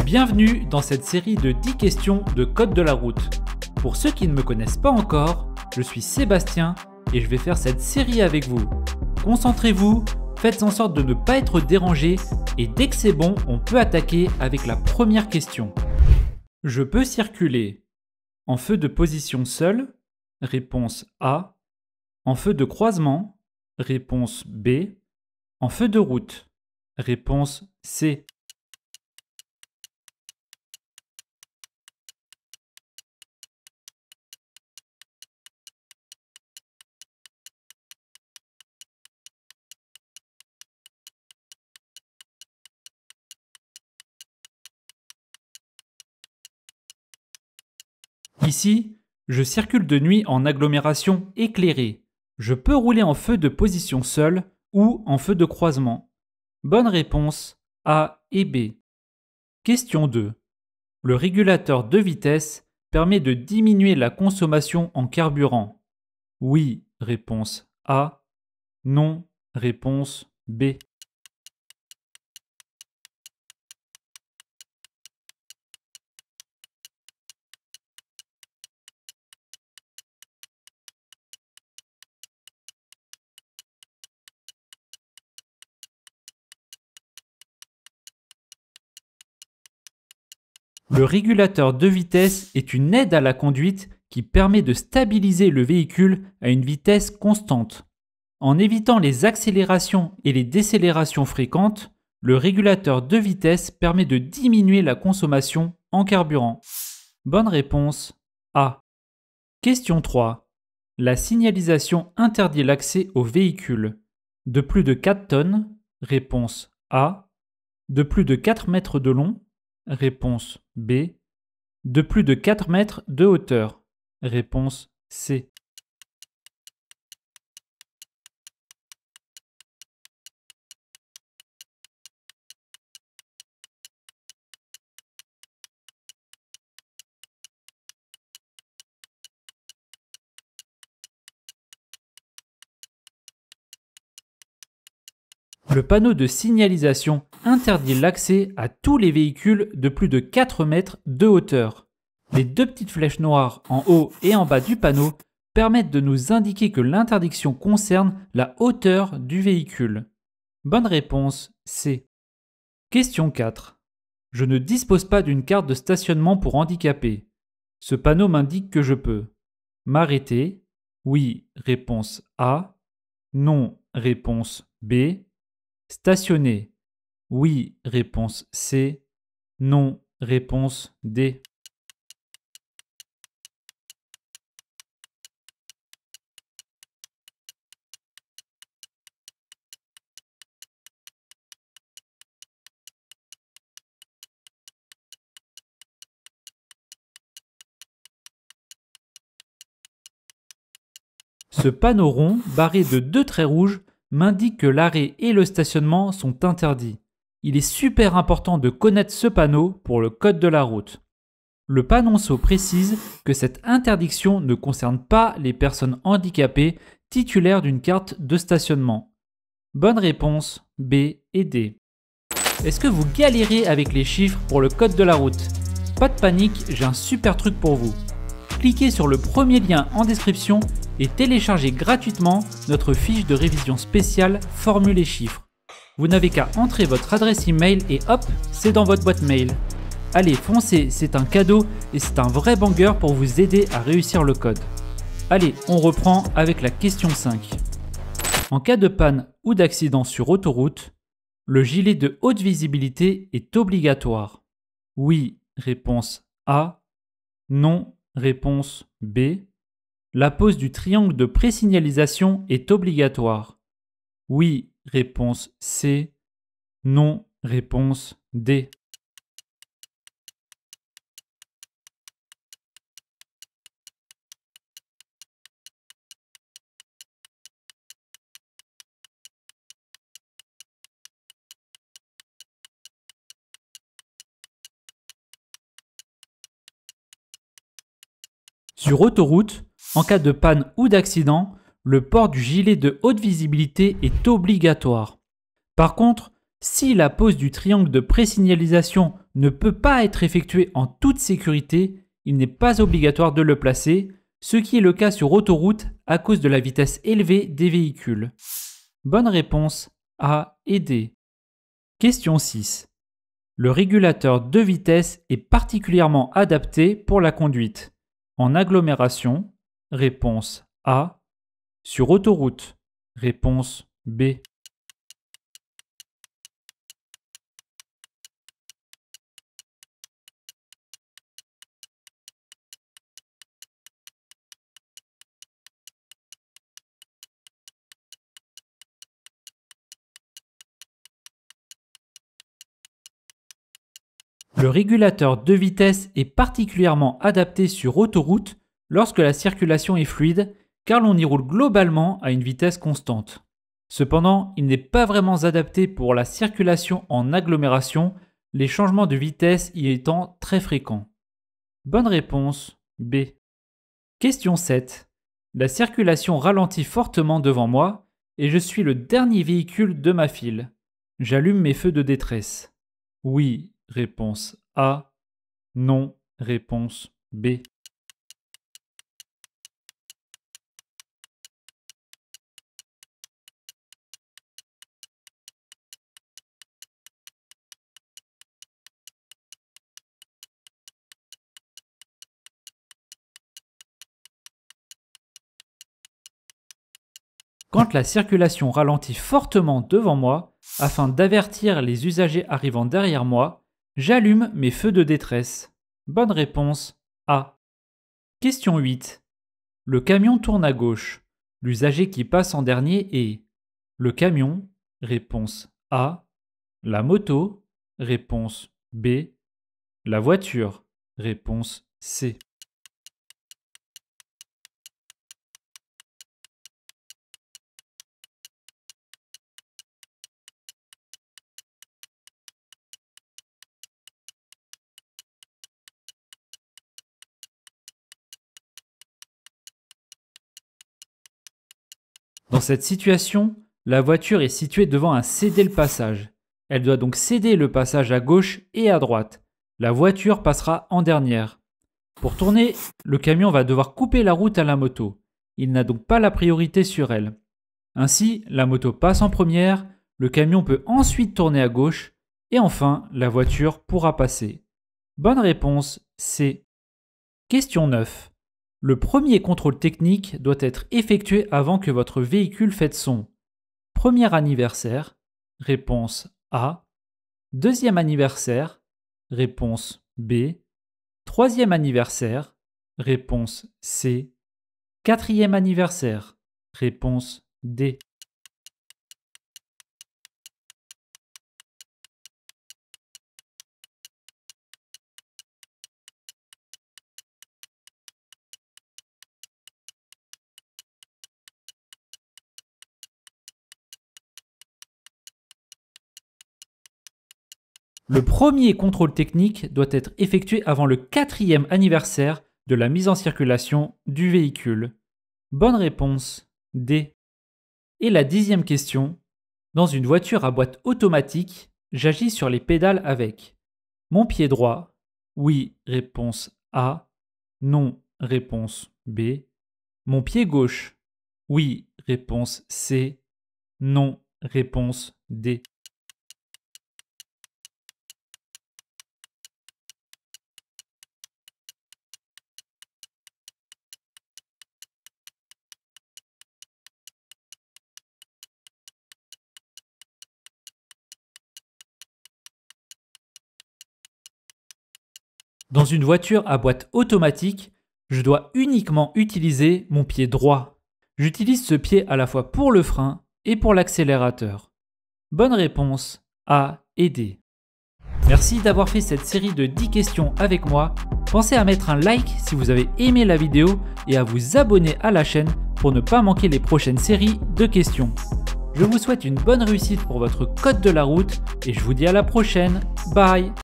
Bienvenue dans cette série de 10 questions de code de la route. Pour ceux qui ne me connaissent pas encore, je suis Sébastien et je vais faire cette série avec vous. Concentrez-vous, faites en sorte de ne pas être dérangé et dès que c'est bon, on peut attaquer avec la première question. Je peux circuler en feu de position seul, réponse A, en feu de croisement, réponse B, en feu de route, réponse C. Ici, je circule de nuit en agglomération éclairée. Je peux rouler en feu de position seul ou en feu de croisement. Bonne réponse A et B. Question 2. Le régulateur de vitesse permet de diminuer la consommation en carburant. Oui, réponse A. Non, réponse B. Le régulateur de vitesse est une aide à la conduite qui permet de stabiliser le véhicule à une vitesse constante. En évitant les accélérations et les décélérations fréquentes, le régulateur de vitesse permet de diminuer la consommation en carburant. Bonne réponse A. Question 3. La signalisation interdit l'accès aux véhicules de plus de 4 tonnes, réponse A. De plus de 4 mètres de long, réponse B. De plus de 4 mètres de hauteur, réponse C. Le panneau de signalisation interdit l'accès à tous les véhicules de plus de 4 mètres de hauteur. Les deux petites flèches noires en haut et en bas du panneau permettent de nous indiquer que l'interdiction concerne la hauteur du véhicule. Bonne réponse C. Question 4. Je ne dispose pas d'une carte de stationnement pour handicapés. Ce panneau m'indique que je peux m'arrêter. Oui, réponse A. Non, réponse B. Stationner. Oui, réponse C. Non, réponse D. Ce panneau rond, barré de 2 traits rouges, m'indique que l'arrêt et le stationnement sont interdits. Il est super important de connaître ce panneau pour le code de la route. Le panonceau précise que cette interdiction ne concerne pas les personnes handicapées titulaires d'une carte de stationnement. Bonne réponse B et D. Est-ce que vous galérez avec les chiffres pour le code de la route? Pas de panique, j'ai un super truc pour vous. Cliquez sur le premier lien en description et téléchargez gratuitement notre fiche de révision spéciale Formule et chiffres. Vous n'avez qu'à entrer votre adresse email et hop, c'est dans votre boîte mail. Allez, foncez, c'est un cadeau et c'est un vrai banger pour vous aider à réussir le code. Allez, on reprend avec la question 5. En cas de panne ou d'accident sur autoroute, le gilet de haute visibilité est obligatoire. Oui, réponse A. Non, réponse B. La pose du triangle de présignalisation est obligatoire. Oui, réponse C. Non, réponse D. Sur autoroute, en cas de panne ou d'accident, le port du gilet de haute visibilité est obligatoire. Par contre, Si la pose du triangle de présignalisation ne peut pas être effectuée en toute sécurité, il n'est pas obligatoire de le placer, ce qui est le cas sur autoroute à cause de la vitesse élevée des véhicules. Bonne réponse A et D. Question 6. Le régulateur de vitesse est particulièrement adapté pour la conduite. En agglomération, réponse A. Sur autoroute, réponse B. Le régulateur de vitesse est particulièrement adapté sur autoroute lorsque la circulation est fluide, car l'on y roule globalement à une vitesse constante. Cependant, il n'est pas vraiment adapté pour la circulation en agglomération, les changements de vitesse y étant très fréquents. Bonne réponse B. Question 7. La circulation ralentit fortement devant moi et je suis le dernier véhicule de ma file. J'allume mes feux de détresse. Oui, réponse A. Non, réponse B. Quand la circulation ralentit fortement devant moi, afin d'avertir les usagers arrivant derrière moi, j'allume mes feux de détresse. Bonne réponse A. Question 8. Le camion tourne à gauche. L'usager qui passe en dernier est le camion, réponse A. La moto, réponse B. La voiture, réponse C. Dans cette situation, la voiture est située devant un céder le passage. Elle doit donc céder le passage à gauche et à droite. La voiture passera en dernière. Pour tourner, le camion va devoir couper la route à la moto. Il n'a donc pas la priorité sur elle. Ainsi, la moto passe en première, le camion peut ensuite tourner à gauche, et enfin, la voiture pourra passer. Bonne réponse C. Question 9. Le premier contrôle technique doit être effectué avant que votre véhicule fête son premier anniversaire, réponse A. Deuxième anniversaire, réponse B. Troisième anniversaire, réponse C. Quatrième anniversaire, réponse D. Le premier contrôle technique doit être effectué avant le 4e anniversaire de la mise en circulation du véhicule. Bonne réponse D. Et la 10e question. Dans une voiture à boîte automatique, j'agis sur les pédales avec mon pied droit. Oui, réponse A. Non, réponse B. Mon pied gauche. Oui, réponse C. Non, réponse D. Dans une voiture à boîte automatique, je dois uniquement utiliser mon pied droit. J'utilise ce pied à la fois pour le frein et pour l'accélérateur. Bonne réponse A et D. Merci d'avoir fait cette série de 10 questions avec moi. Pensez à mettre un like si vous avez aimé la vidéo et à vous abonner à la chaîne pour ne pas manquer les prochaines séries de questions. Je vous souhaite une bonne réussite pour votre code de la route et je vous dis à la prochaine. Bye!